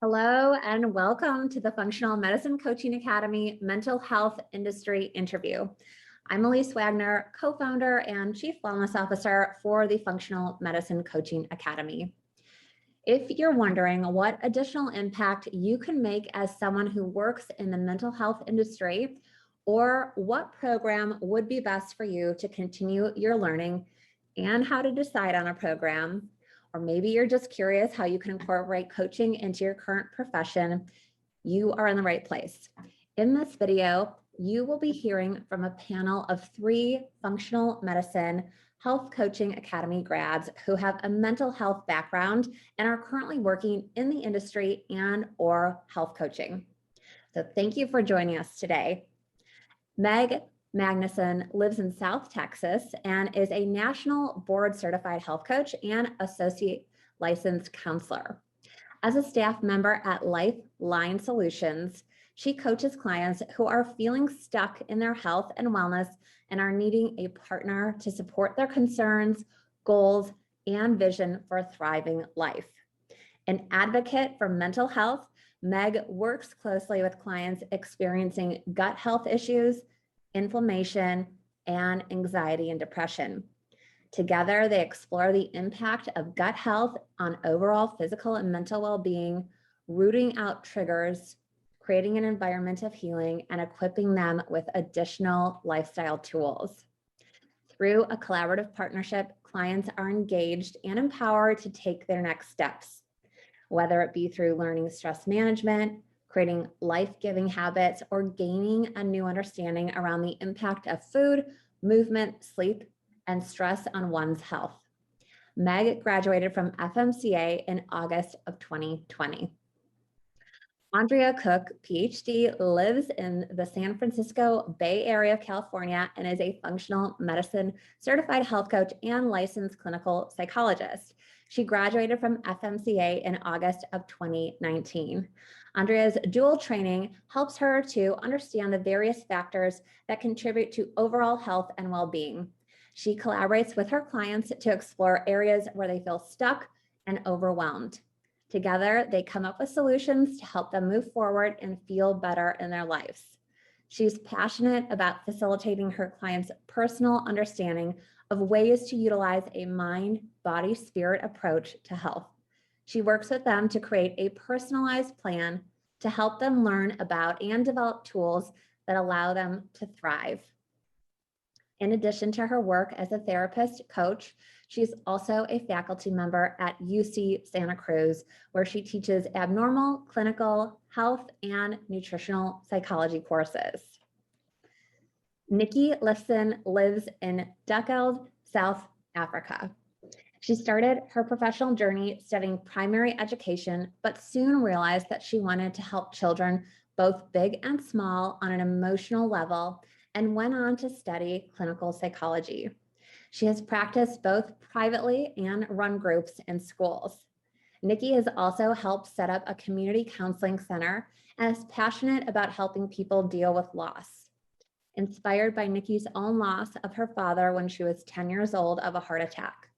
Hello and welcome to the Functional Medicine Coaching Academy Mental Health Industry Interview. I'm Elise Wagner, co-founder and chief wellness officer for the Functional Medicine Coaching Academy. If you're wondering what additional impact you can make as someone who works in the mental health industry, or what program would be best for you to continue your learning and how to decide on a program, or maybe you're just curious how you can incorporate coaching into your current profession, you are in the right place. In this video, you will be hearing from a panel of 3 functional medicine health coaching academy grads who have a mental health background and are currently working in the industry and or health coaching. So thank you for joining us today. Meg Magnuson lives in South Texas and is a national board certified health coach and associate licensed counselor. As a staff member at Lifeline Solutions, she coaches clients who are feeling stuck in their health and wellness and are needing a partner to support their concerns, goals, and vision for a thriving life. An advocate for mental health, Meg works closely with clients experiencing gut health issues, inflammation, and anxiety and depression. Together, they explore the impact of gut health on overall physical and mental well-being, rooting out triggers, creating an environment of healing, and equipping them with additional lifestyle tools. Through a collaborative partnership, clients are engaged and empowered to take their next steps, whether it be through learning stress management, creating life-giving habits, or gaining a new understanding around the impact of food, movement, sleep, and stress on one's health. Meg graduated from FMCA in August of 2020. Andrea Cook, PhD, lives in the San Francisco Bay Area of California and is a functional medicine certified health coach and licensed clinical psychologist. She graduated from FMCA in August of 2019. Andrea's dual training helps her to understand the various factors that contribute to overall health and well-being. She collaborates with her clients to explore areas where they feel stuck and overwhelmed. Together, they come up with solutions to help them move forward and feel better in their lives. She's passionate about facilitating her clients' personal understanding of ways to utilize a mind, body, spirit approach to health. She works with them to create a personalized plan to help them learn about and develop tools that allow them to thrive. In addition to her work as a therapist coach, she's also a faculty member at UC Santa Cruz, where she teaches abnormal clinical health and nutritional psychology courses. Nikki Lifson lives in Duckeld, South Africa. She started her professional journey studying primary education, but soon realized that she wanted to help children, both big and small, on an emotional level, and went on to study clinical psychology. She has practiced both privately and run groups in schools. Nikki has also helped set up a community counseling center and is passionate about helping people deal with loss. Inspired by Nikki's own loss of her father when she was 10 years old of a heart attack.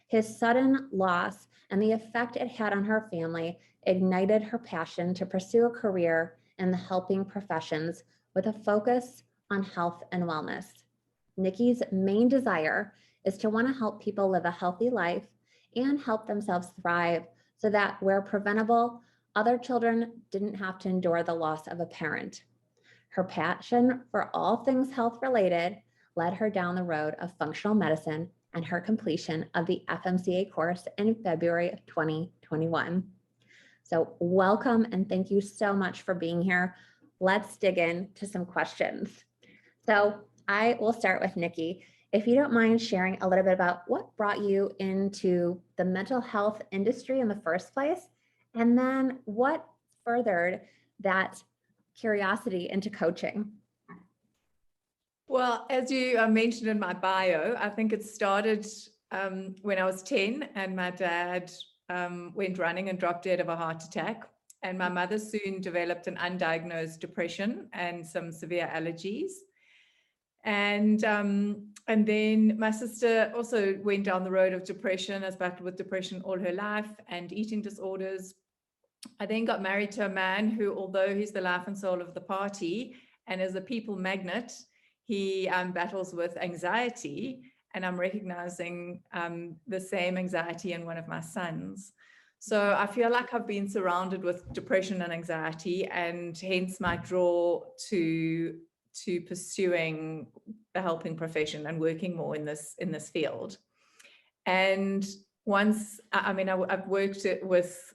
His sudden loss and the effect it had on her family ignited her passion to pursue a career in the helping professions with a focus on health and wellness. Nikki's main desire is to want to help people live a healthy life and help themselves thrive so that where preventable, other children didn't have to endure the loss of a parent. Her passion for all things health related led her down the road of functional medicine and her completion of the FMCA course in February of 2021. So welcome and thank you so much for being here. Let's dig into some questions. So I will start with Nikki. If you don't mind sharing a little bit about what brought you into the mental health industry in the first place, and then what furthered that curiosity into coaching. Well, as you mentioned in my bio, I think it started when I was 10 and my dad went running and dropped dead of a heart attack. And my mother soon developed an undiagnosed depression and some severe allergies. And then my sister also went down the road of depression, has battled with depression all her life and eating disorders. I then got married to a man who, although he's the life and soul of the party and is a people magnet, he battles with anxiety, and I'm recognizing the same anxiety in one of my sons. So I feel like I've been surrounded with depression and anxiety, and hence my draw to pursuing the helping profession and working more in this field. And once, I mean, I've worked with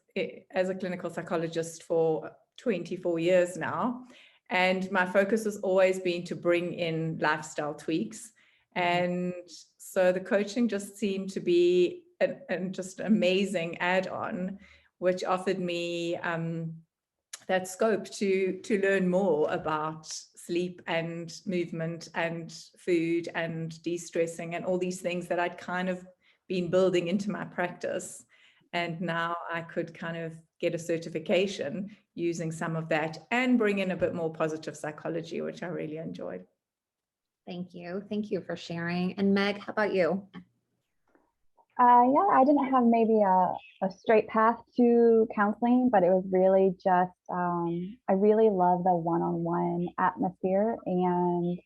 as a clinical psychologist for 24 years now, and my focus has always been to bring in lifestyle tweaks. And so the coaching just seemed to be an just amazing add-on, which offered me that scope to learn more about sleep and movement and food and de-stressing and all these things that I'd kind of been building into my practice. And now I could kind of get a certification using some of that and bring in a bit more positive psychology, which I really enjoyed. Thank you. Thank you for sharing. And Meg, how about you? Yeah, I didn't have maybe a straight path to counseling, but it was really just, I really love the one-on-one atmosphere and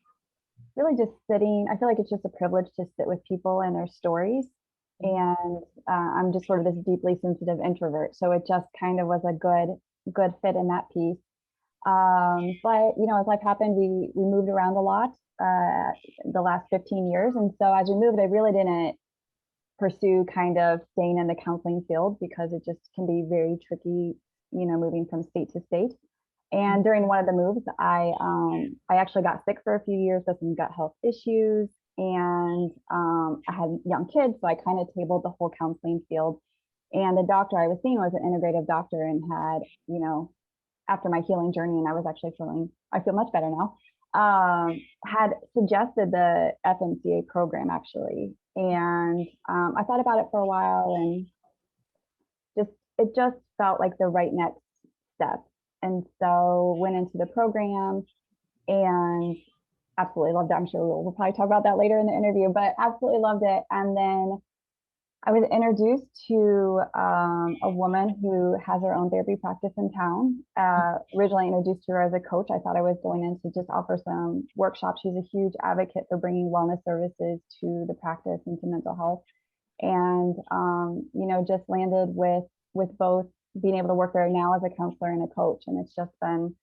really just sitting. I feel like it's just a privilege to sit with people and their stories. And I'm just sort of this deeply sensitive introvert. So it just kind of was a good fit in that piece. But, you know, as life happened, we moved around a lot the last 15 years. And so as we moved, I really didn't pursue kind of staying in the counseling field because it just can be very tricky, you know, moving from state to state. And during one of the moves, I actually got sick for a few years with some gut health issues, and I had young kids, so I kind of tabled the whole counseling field. And the doctor I was seeing was an integrative doctor and had, you know, after my healing journey, and I was actually I feel much better now, had suggested the FMCA program actually. And I thought about it for a while, and it just felt like the right next step. And so went into the program and absolutely loved it. I'm sure we'll probably talk about that later in the interview, but absolutely loved it. And then I was introduced to a woman who has her own therapy practice in town. Originally introduced to her as a coach. I thought I was going in to just offer some workshops. She's a huge advocate for bringing wellness services to the practice and to mental health. And, you know, just landed with both being able to work there now as a counselor and a coach. And it's just been,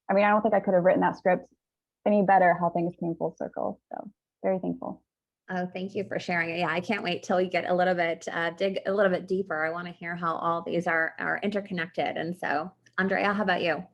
I mean, I don't think I could have written that script any better how things came full circle. So very thankful. Oh, thank you for sharing. Yeah, I can't wait till you get a little bit, dig a little bit deeper. I want to hear how all these are interconnected. And so, Andrea, how about you?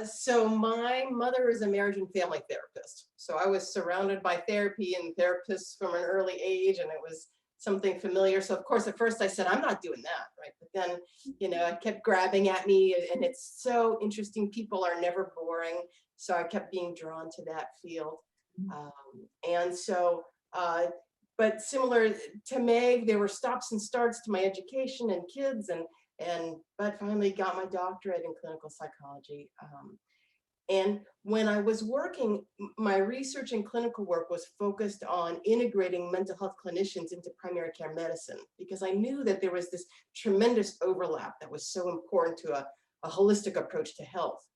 So my mother is a marriage and family therapist. So I was surrounded by therapy and therapists from an early age, and it was something familiar. So of course, at first I said, I'm not doing that, right? But then, you know, it kept grabbing at me, and it's so interesting. People are never boring. So I kept being drawn to that field. And so, but similar to Meg, there were stops and starts to my education and kids, but finally got my doctorate in clinical psychology. And when I was working, my research and clinical work was focused on integrating mental health clinicians into primary care medicine, because I knew that there was this tremendous overlap that was so important to a holistic approach to health.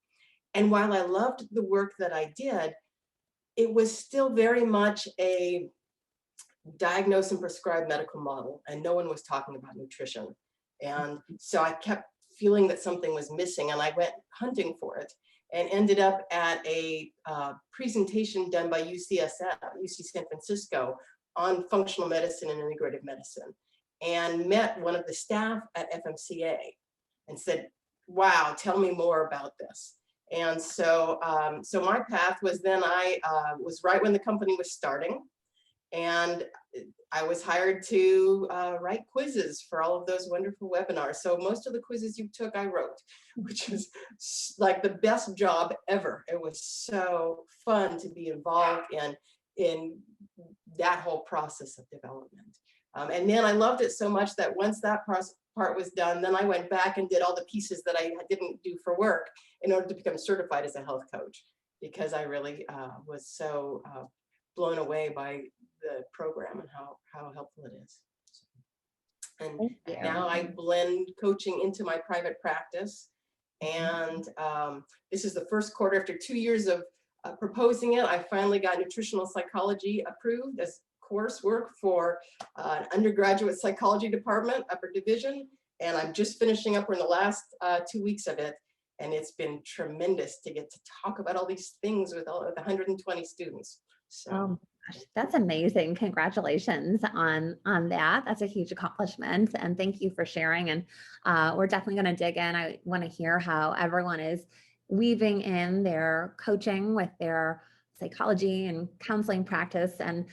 And while I loved the work that I did, it was still very much a diagnose and prescribe medical model, and no one was talking about nutrition. And so I kept feeling that something was missing, and I went hunting for it and ended up at a presentation done by UCSF, UC San Francisco, on functional medicine and integrative medicine, and met one of the staff at FMCA and said, wow, tell me more about this. And so, so my path was then I was right when the company was starting, and I was hired to write quizzes for all of those wonderful webinars. So most of the quizzes you took, I wrote, which was like the best job ever. It was so fun to be involved in that whole process of development. And then I loved it so much that once that part was done, then I went back and did all the pieces that I didn't do for work in order to become certified as a health coach, because I really was so blown away by the program and how helpful it is. And Thank you. now I blend coaching into my private practice. And this is the first quarter after 2 years of proposing it. I finally got nutritional psychology approved as coursework for an undergraduate psychology department, upper division. And I'm just finishing up. We're in the last 2 weeks of it. And it's been tremendous to get to talk about all these things with all of the 120 students. So. Gosh, that's amazing. Congratulations on that. That's a huge accomplishment. And thank you for sharing. And we're definitely going to dig in. I want to hear how everyone is weaving in their coaching with their psychology and counseling practice. And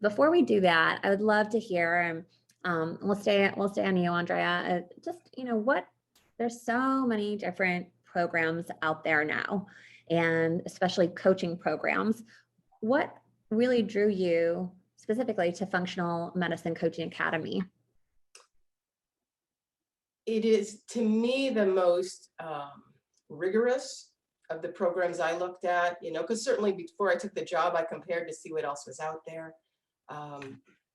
before we do that, I would love to hear, and we'll stay on you, Andrea. There's so many different programs out there now, and especially coaching programs. What really drew you specifically to Functional Medicine Coaching Academy? It is, to me, the most rigorous of the programs I looked at, because certainly before I took the job, I compared to see what else was out there.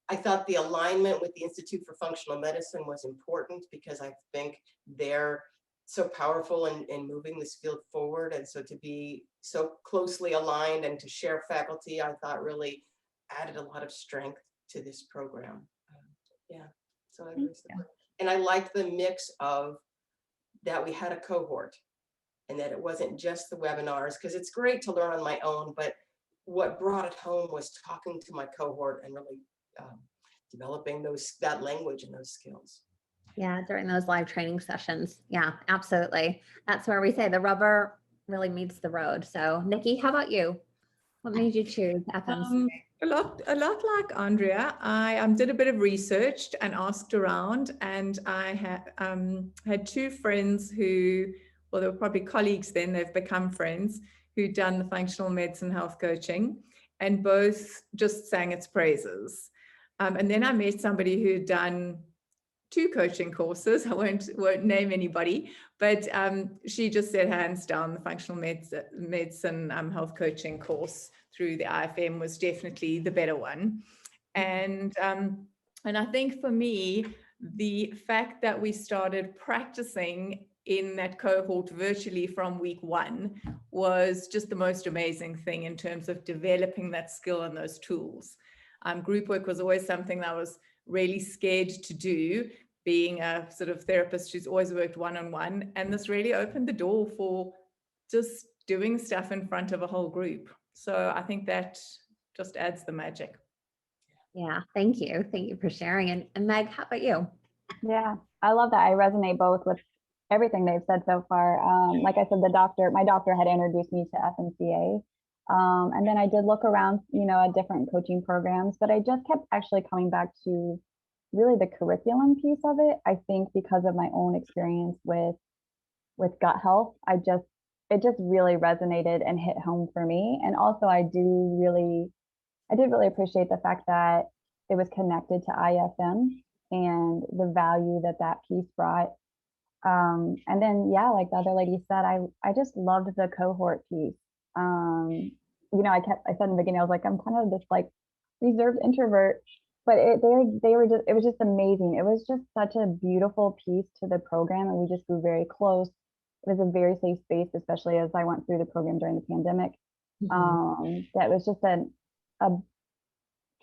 I thought the alignment with the Institute for Functional Medicine was important because I think they're so powerful in moving this field forward. And so to be so closely aligned and to share faculty, I thought really added a lot of strength to this program. So I really support. And I liked the mix of that we had a cohort and that it wasn't just the webinars, because it's great to learn on my own, but what brought it home was talking to my cohort and really developing that language and those skills. Yeah, during those live training sessions. Yeah, absolutely. That's where we say the rubber really meets the road. So Nikki, how about you? What made you choose FMCA? A lot like Andrea. I did a bit of research and asked around, and I had two friends who, well, they were probably colleagues then, they've become friends, who'd done the functional medicine health coaching, and both just sang its praises. And then I met somebody who'd done 2 coaching courses. I won't name anybody, but she just said hands down the functional medicine health coaching course through the IFM was definitely the better one. And I think for me, the fact that we started practicing in that cohort virtually from week 1 was just the most amazing thing in terms of developing that skill and those tools. Group work was always something that I was really scared to do, being a sort of therapist who's always worked one-on-one. And this really opened the door for just doing stuff in front of a whole group. So I think that just adds the magic. Yeah, thank you. Thank you for sharing. And Meg, how about you? Yeah, I love that. I resonate both with everything they've said so far. Like I said, my doctor had introduced me to FMCA. And then I did look around, at different coaching programs, but I just kept actually coming back to really the curriculum piece of it. I think because of my own experience with gut health, it just really resonated and hit home for me. And also I did really appreciate the fact that it was connected to IFM and the value that piece brought. And then, yeah, like the other lady said, I just loved the cohort piece. I said in the beginning, I was like, I'm kind of this like reserved introvert, but it was just amazing. It was just such a beautiful piece to the program, and we just grew very close. It was a very safe space, especially as I went through the program during the pandemic. That was just a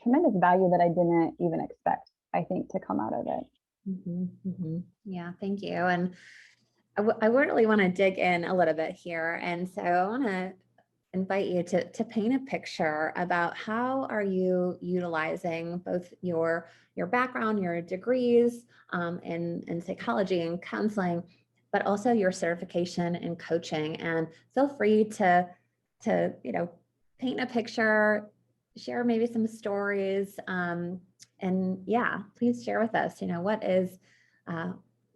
tremendous value that I didn't even expect, I think, to come out of it. Yeah, thank you. And I really want to dig in a little bit here. And so I want to invite you to paint a picture about how are you utilizing both your background, your degrees in psychology and counseling, but also your certification in coaching. And feel free to paint a picture, share maybe some stories, and yeah, please share with us,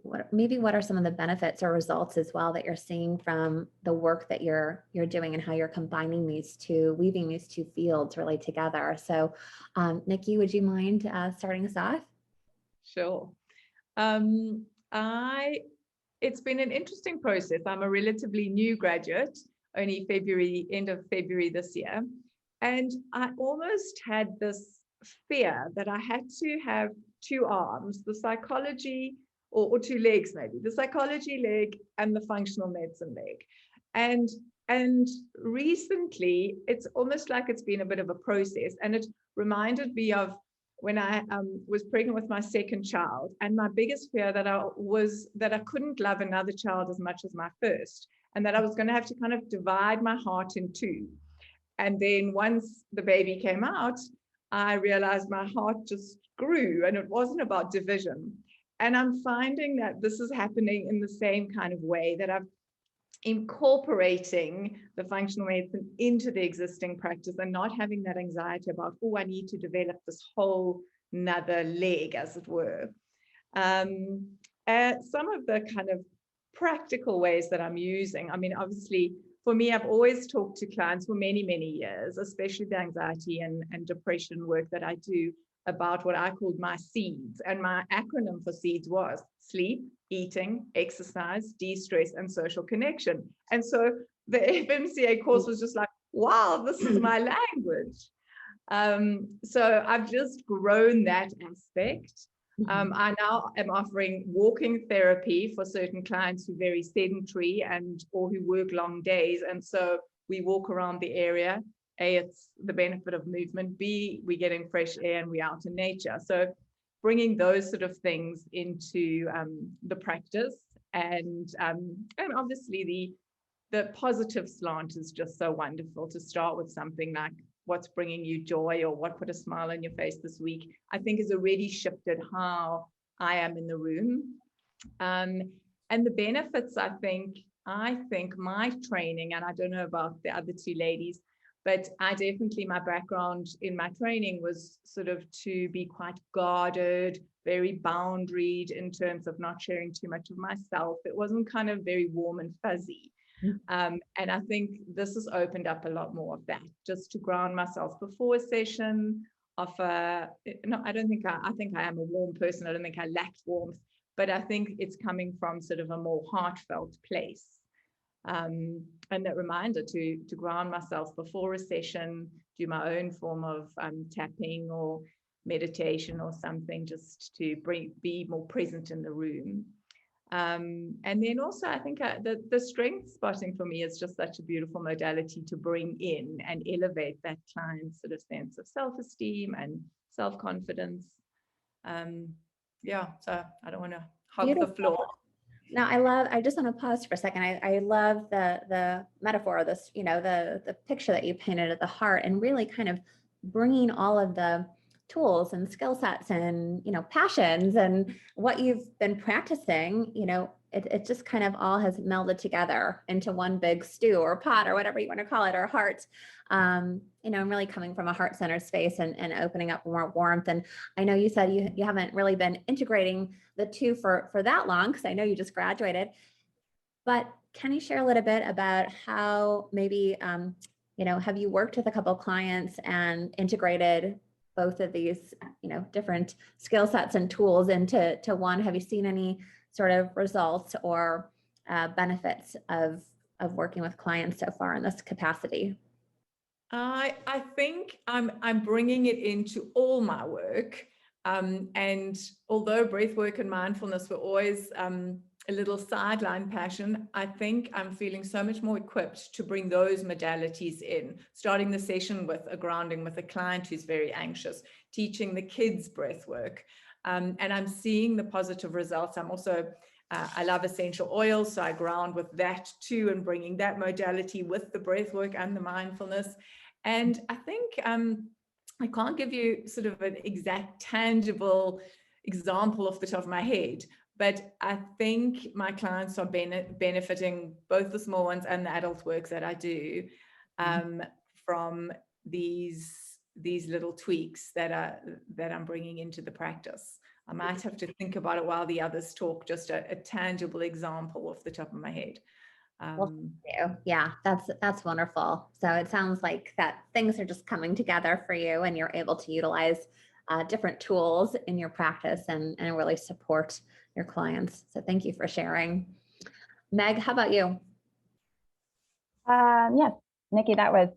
what are some of the benefits or results as well that you're seeing from the work that you're doing and how you're combining weaving these two fields really together. So Nikki, would you mind starting us off? Sure. It's been an interesting process. I'm a relatively new graduate, only end of February this year. And I almost had this fear that I had to have two arms, the psychology, or two legs maybe, the psychology leg and the functional medicine leg. And recently, it's almost like it's been a bit of a process. And it reminded me of when I was pregnant with my second child. And my biggest fear was that I couldn't love another child as much as my first, and that I was going to have to kind of divide my heart in two. And then once the baby came out, I realized my heart just grew, and it wasn't about division. And I'm finding that this is happening in the same kind of way, that I'm incorporating the functional medicine into the existing practice and not having that anxiety about, oh, I need to develop this whole another leg, as it were. Some of the kind of practical ways that I'm using, I mean, obviously, for me, I've always talked to clients for many, many years, especially the anxiety and depression work that I do, about what I called my SEEDS. And my acronym for SEEDS was sleep, eating, exercise, de-stress, and social connection. And so the FMCA course was just like, wow, this is my language. So I've just grown that aspect. I now am offering walking therapy for certain clients who are very sedentary or who work long days. And so we walk around the area. A, it's the benefit of movement. B, we're getting fresh air and we're out in nature. So bringing those sort of things into the practice, and obviously the positive slant is just so wonderful. To start with something like what's bringing you joy, or what put a smile on your face this week, I think has already shifted how I am in the room. And the benefits, I think my training, and I don't know about the other two ladies, but I definitely, my background in my training was sort of to be quite guarded, very boundaried in terms of not sharing too much of myself. It wasn't kind of very warm and fuzzy. And I think this has opened up a lot more of that, just to ground myself before a session. I think I am a warm person. I don't think I lacked warmth, but I think it's coming from sort of a more heartfelt place. And that reminder to ground myself before a session, do my own form of tapping or meditation or something, just to be more present in the room. And then also, I think the strength spotting for me is just such a beautiful modality to bring in and elevate that client's sort of sense of self-esteem and self-confidence. So I don't want to hog the floor. Now, I just want to pause for a second. I love the metaphor of this, the picture that you painted of the heart, and really kind of bringing all of the tools and skill sets and, passions and what you've been practicing, it just kind of all has melded together into one big stew or pot or whatever you want to call it, or heart, and really coming from a heart-centered space and opening up more warmth. And I know you said you haven't really been integrating the two for that long, because I know you just graduated, but can you share a little bit about how maybe, have you worked with a couple of clients and integrated both of these, different skill sets and tools into one? Have you seen any sort of results or benefits of working with clients so far in this capacity? I think I'm bringing it into all my work. And although breathwork and mindfulness were always a little sideline passion, I think I'm feeling so much more equipped to bring those modalities in, starting the session with a grounding with a client who's very anxious, teaching the kids breathwork. And I'm seeing the positive results. I'm also, I love essential oils, so I ground with that too, and bringing that modality with the breathwork and the mindfulness. And I think I can't give you sort of an exact tangible example off the top of my head, but I think my clients are benefiting, both the small ones and the adult works that I do, from these little tweaks that I'm bringing into the practice. I might have to think about it while the others talk, just a tangible example off the top of my head. Yeah, that's wonderful. So it sounds like that things are just coming together for you, and you're able to utilize different tools in your practice and really support your clients. So thank you for sharing. Meg, how about you? Yes, Nikki, that was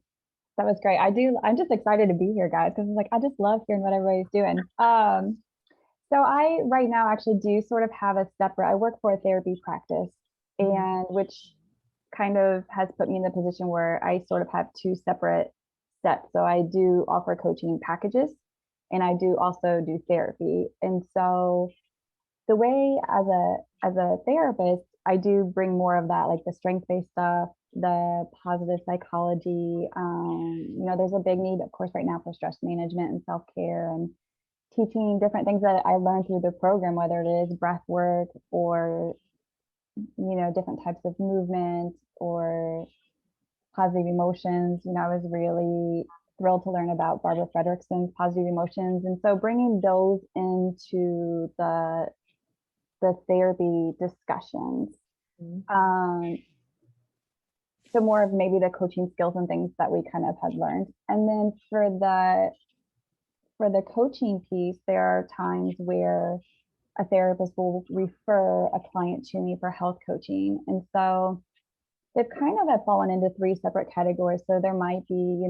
That was great. I'm just excited to be here, guys, because like I just love hearing what everybody's doing. So I right now actually do sort of have a separate, I work for a therapy practice, and which kind of has put me in the position where I sort of have two separate steps. So I do offer coaching packages, and I do also do therapy. And so the way as a therapist, I do bring more of that, like the strength-based stuff, the positive psychology. There's a big need, of course, right now for stress management and self-care, and teaching different things that I learned through the program, whether it is breath work or, different types of movement or positive emotions. I was really thrilled to learn about Barbara Fredrickson's positive emotions. And so bringing those into the therapy discussions. So more of maybe the coaching skills and things that we kind of had learned. And then for the coaching piece, there are times where a therapist will refer a client to me for health coaching. And so they've kind of have fallen into three separate categories. So there might be,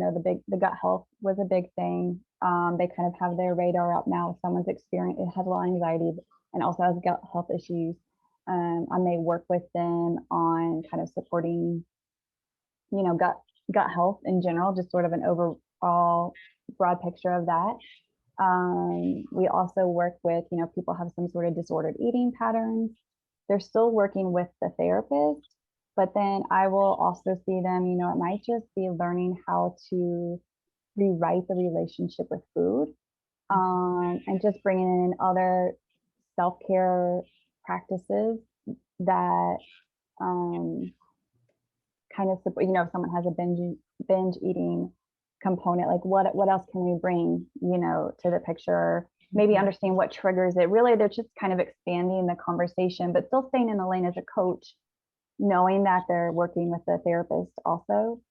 the gut health was a big thing. They kind of have their radar up now. If someone's experienced, it has a lot of anxiety and also has gut health issues. I may work with them on kind of supporting, gut health in general, just sort of an overall broad picture of that. We also work with, people have some sort of disordered eating patterns. They're still working with the therapist, but then I will also see them, it might just be learning how to rewrite the relationship with food, and just bringing in other self-care practices that kind of support, if someone has a binge eating component, like what else can we bring, to the picture, maybe understand what triggers it. Really, they're just kind of expanding the conversation, but still staying in the lane as a coach, knowing that they're working with the therapist also.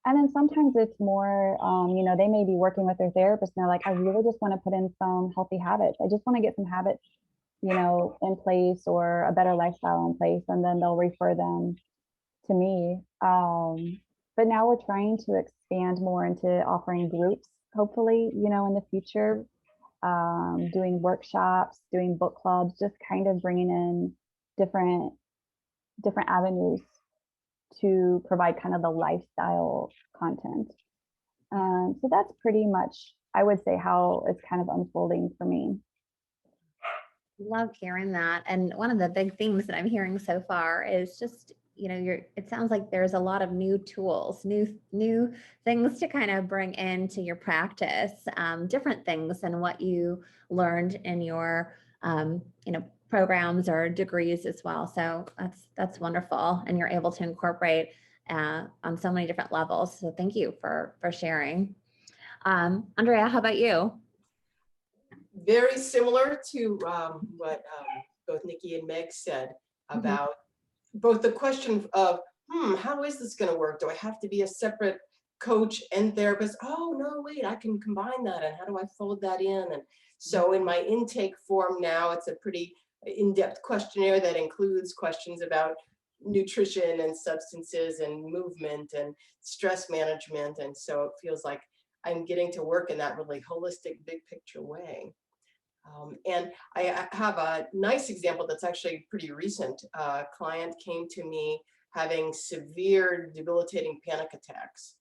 And then sometimes it's more, they may be working with their therapist and they're like, I really just want to put in some healthy habits. I just want to get some habits, in place, or a better lifestyle in place. And then they'll refer them to me. But now we're trying to expand more into offering groups, hopefully, in the future, doing workshops, doing book clubs, just kind of bringing in different avenues to provide kind of the lifestyle content. So that's pretty much, I would say, how it's kind of unfolding for me. Love hearing that. And one of the big themes that I'm hearing so far is just, it sounds like there's a lot of new tools, new things to kind of bring into your practice, different things than what you learned in your, programs or degrees as well. So that's wonderful. And you're able to incorporate on so many different levels. So thank you for sharing. Andrea, how about you? Very similar to what both Nikki and Meg said about both the question of, how is this going to work? Do I have to be a separate coach and therapist? Oh, no, wait, I can combine that. And how do I fold that in? And so in my intake form now, it's a pretty in-depth questionnaire that includes questions about nutrition and substances and movement and stress management. And so it feels like I'm getting to work in that really holistic, big picture way. And I have a nice example that's actually pretty recent. A client came to me having severe debilitating panic attacks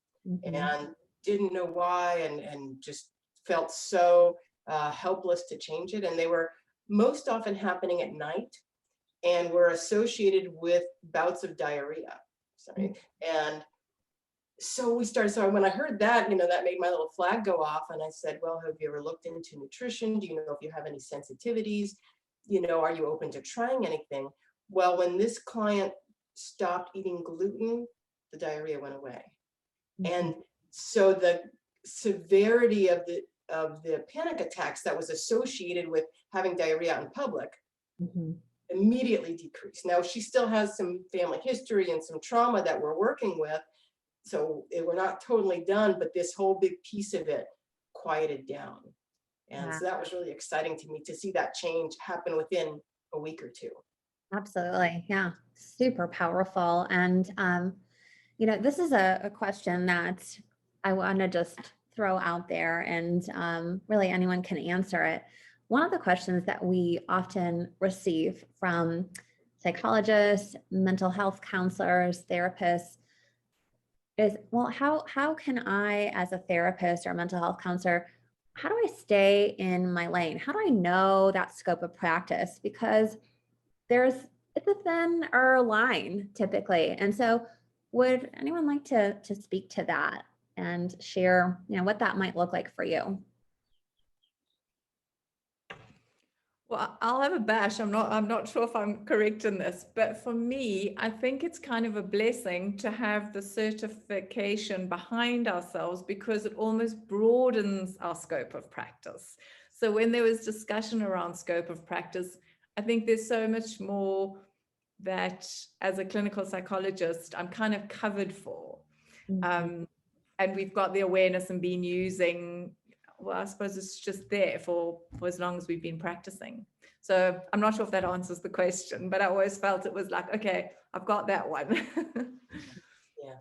and didn't know why, and just felt so helpless to change it. And they were most often happening at night and were associated with bouts of diarrhea. And so we started, so when I heard that, that made my little flag go off. And I said, well, have you ever looked into nutrition? Do you know if you have any sensitivities? Are you open to trying anything? Well, when this client stopped eating gluten, the diarrhea went away. And so the severity of the panic attacks that was associated with having diarrhea out in public immediately decreased. Now, she still has some family history and some trauma that we're working with. So we're not totally done, but this whole big piece of it quieted down. And so that was really exciting to me to see that change happen within a week or two. Absolutely. Yeah. Super powerful. And, this is a question that I want to just throw out there, and really anyone can answer it. One of the questions that we often receive from psychologists, mental health counselors, therapists is, well, how can I, as a therapist or a mental health counselor, how do I stay in my lane? How do I know that scope of practice? Because it's a thinner line typically. And so would anyone like to speak to that and share, what that might look like for you? Well, I'll have a bash. I'm not sure if I'm correct in this, but for me, I think it's kind of a blessing to have the certification behind ourselves because it almost broadens our scope of practice. So when there was discussion around scope of practice, I think there's so much more that as a clinical psychologist, I'm kind of covered for. And we've got the awareness and been using, well, I suppose it's just there for as long as we've been practicing. So I'm not sure if that answers the question, but I always felt it was like, okay, I've got that one. Yeah,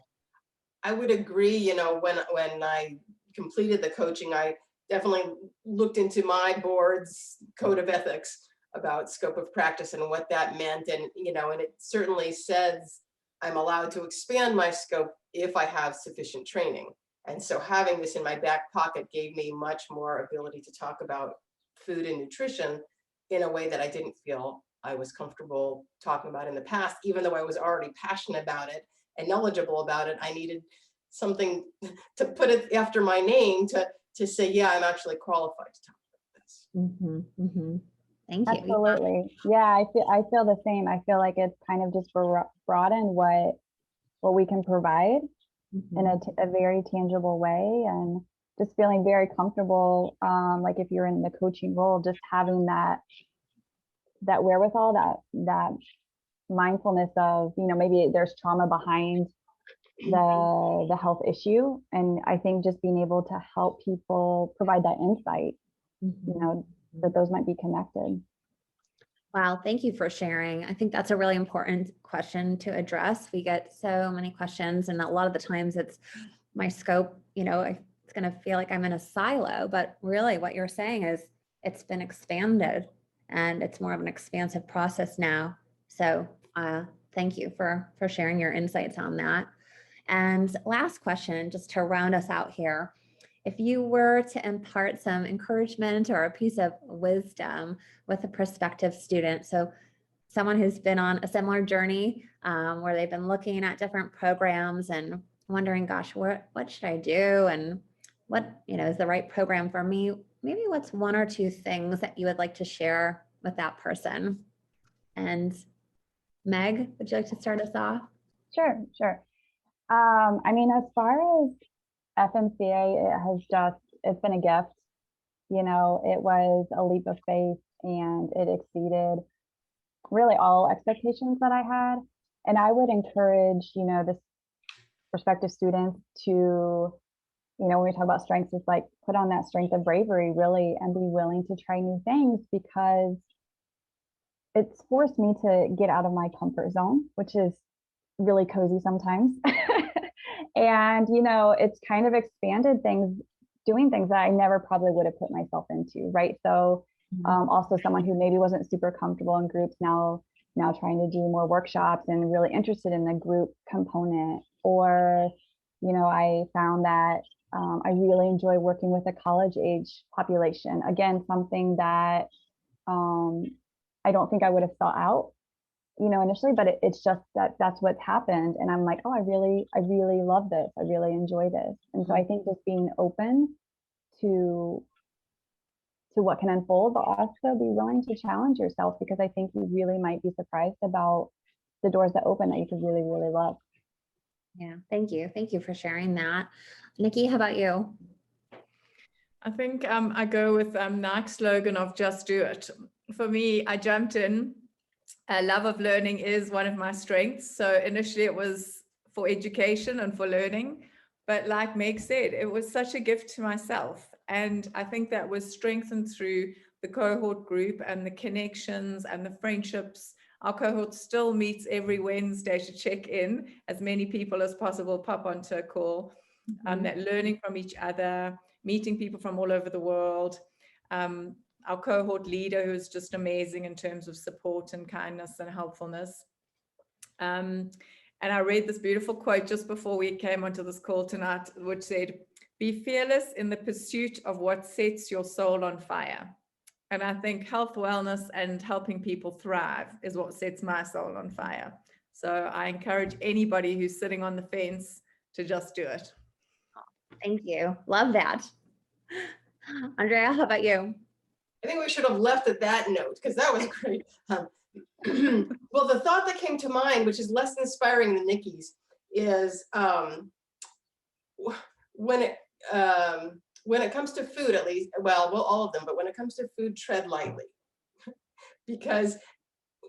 I would agree. When I completed the coaching, I definitely looked into my board's code of ethics about scope of practice and what that meant. And, and it certainly says I'm allowed to expand my scope if I have sufficient training. And so having this in my back pocket gave me much more ability to talk about food and nutrition in a way that I didn't feel I was comfortable talking about in the past. Even though I was already passionate about it and knowledgeable about it, I needed something to put it after my name to say, yeah, I'm actually qualified to talk about this. Thank you. Absolutely. Yeah, I feel the same. I feel like it's kind of just broadened what we can provide in a very tangible way, and just feeling very comfortable. Like if you're in the coaching role, just having that wherewithal, that mindfulness of, maybe there's trauma behind the health issue. And I think just being able to help people provide that insight, that those might be connected. Wow, thank you for sharing. I think that's a really important question to address. We get so many questions, and a lot of the times it's my scope, it's going to feel like I'm in a silo, but really what you're saying is it's been expanded and it's more of an expansive process now. So thank you for sharing your insights on that. And last question, just to round us out here. If you were to impart some encouragement or a piece of wisdom with a prospective student, so someone who's been on a similar journey where they've been looking at different programs and wondering, gosh, what should I do? And what, is the right program for me? Maybe what's one or two things that you would like to share with that person? And Meg, would you like to start us off? Sure. I mean, as far as FMCA, it's been a gift. It was a leap of faith, and it exceeded really all expectations that I had. And I would encourage, this prospective students to, when we talk about strengths, it's like put on that strength of bravery, really, and be willing to try new things, because it's forced me to get out of my comfort zone, which is really cozy sometimes. And, it's kind of expanded things, doing things that I never probably would have put myself into, right? So also someone who maybe wasn't super comfortable in groups, now trying to do more workshops and really interested in the group component. Or, I found that I really enjoy working with a college age population. Again, something that I don't think I would have thought out, initially, but it's just that's what's happened. And I'm like, oh, I really love this. I really enjoy this. And so I think just being open to what can unfold, but also be willing to challenge yourself, because I think you really might be surprised about the doors that open that you could really, really love. Yeah, thank you. Thank you for sharing that. Nikki, how about you? I think I go with Nike's slogan of just do it. For me, I jumped in. A love of learning is one of my strengths. So initially it was for education and for learning. But like Meg said, it was such a gift to myself. And I think that was strengthened through the cohort group and the connections and the friendships. Our cohort still meets every Wednesday to check in. As many people as possible pop onto a call. that learning from each other, meeting people from all over the world. Our cohort leader, who's just amazing in terms of support and kindness and helpfulness. And I read this beautiful quote just before we came onto this call tonight, which said, "Be fearless in the pursuit of what sets your soul on fire." And I think health, wellness, and helping people thrive is what sets my soul on fire. So I encourage anybody who's sitting on the fence to just do it. Thank you. Love that. Andrea, how about you? I think we should have left at that note because that was great. Well, the thought that came to mind, which is less inspiring than Nikki's, is when it comes to food, at least, well, all of them, but when it comes to food, tread lightly. Because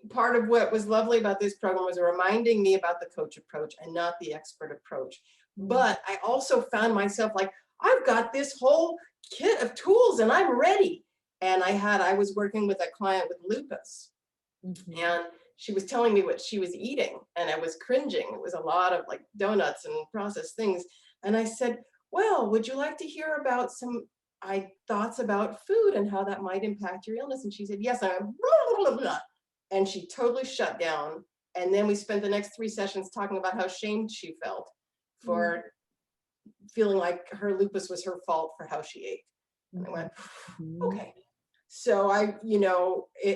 part of what was lovely about this program was reminding me about the coach approach and not the expert approach. But I also found myself like, I've got this whole kit of tools and I'm ready. And I was working with a client with lupus, and she was telling me what she was eating and I was cringing. It was a lot of like donuts and processed things. And I said, well, would you like to hear about some thoughts about food and how that might impact your illness? And she said, yes. And I went, blah, blah, blah. And she totally shut down. And then we spent the next 3 sessions talking about how shamed she felt for feeling like her lupus was her fault for how she ate. And I went, okay. So I,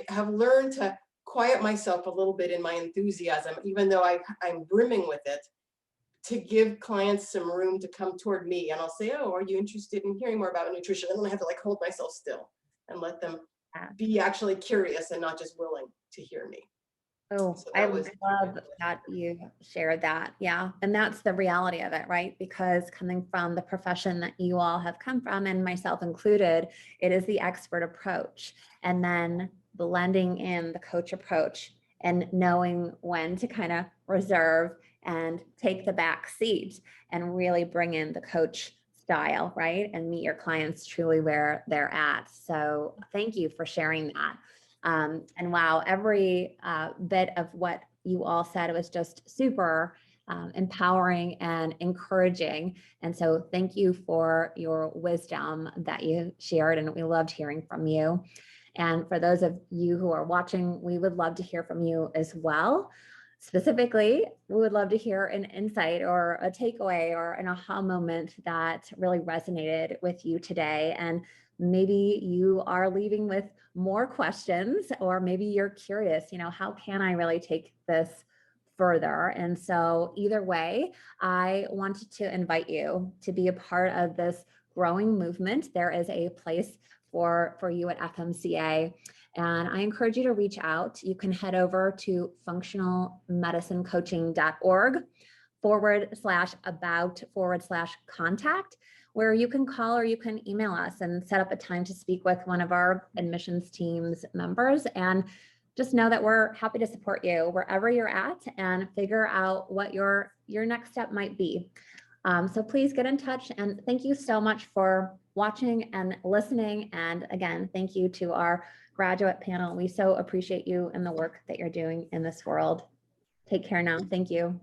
have learned to quiet myself a little bit in my enthusiasm, even though I'm brimming with it, to give clients some room to come toward me. And I'll say, oh, are you interested in hearing more about nutrition? And then I have to like hold myself still and let them be actually curious and not just willing to hear me. Oh, So I love that you shared that. Yeah. And that's the reality of it, right? Because coming from the profession that you all have come from, and myself included, it is the expert approach. And then blending in the coach approach and knowing when to kind of reserve and take the back seat and really bring in the coach style, right? And meet your clients truly where they're at. So thank you for sharing that. And wow, every bit of what you all said was just super empowering and encouraging. And so thank you for your wisdom that you shared, and we loved hearing from you. And for those of you who are watching, we would love to hear from you as well. Specifically, we would love to hear an insight or a takeaway or an aha moment that really resonated with you today. And maybe you are leaving with more questions, or maybe you're curious, how can I really take this further? And so either way, I wanted to invite you to be a part of this growing movement. There is a place for you at FMCA. And I encourage you to reach out. You can head over to functionalmedicinecoaching.org/about/contact, where you can call or you can email us and set up a time to speak with one of our admissions team's members. And just know that we're happy to support you wherever you're at and figure out what your next step might be. So please get in touch, and thank you so much for watching and listening. And again, thank you to our graduate panel. We so appreciate you and the work that you're doing in this world. Take care now. Thank you.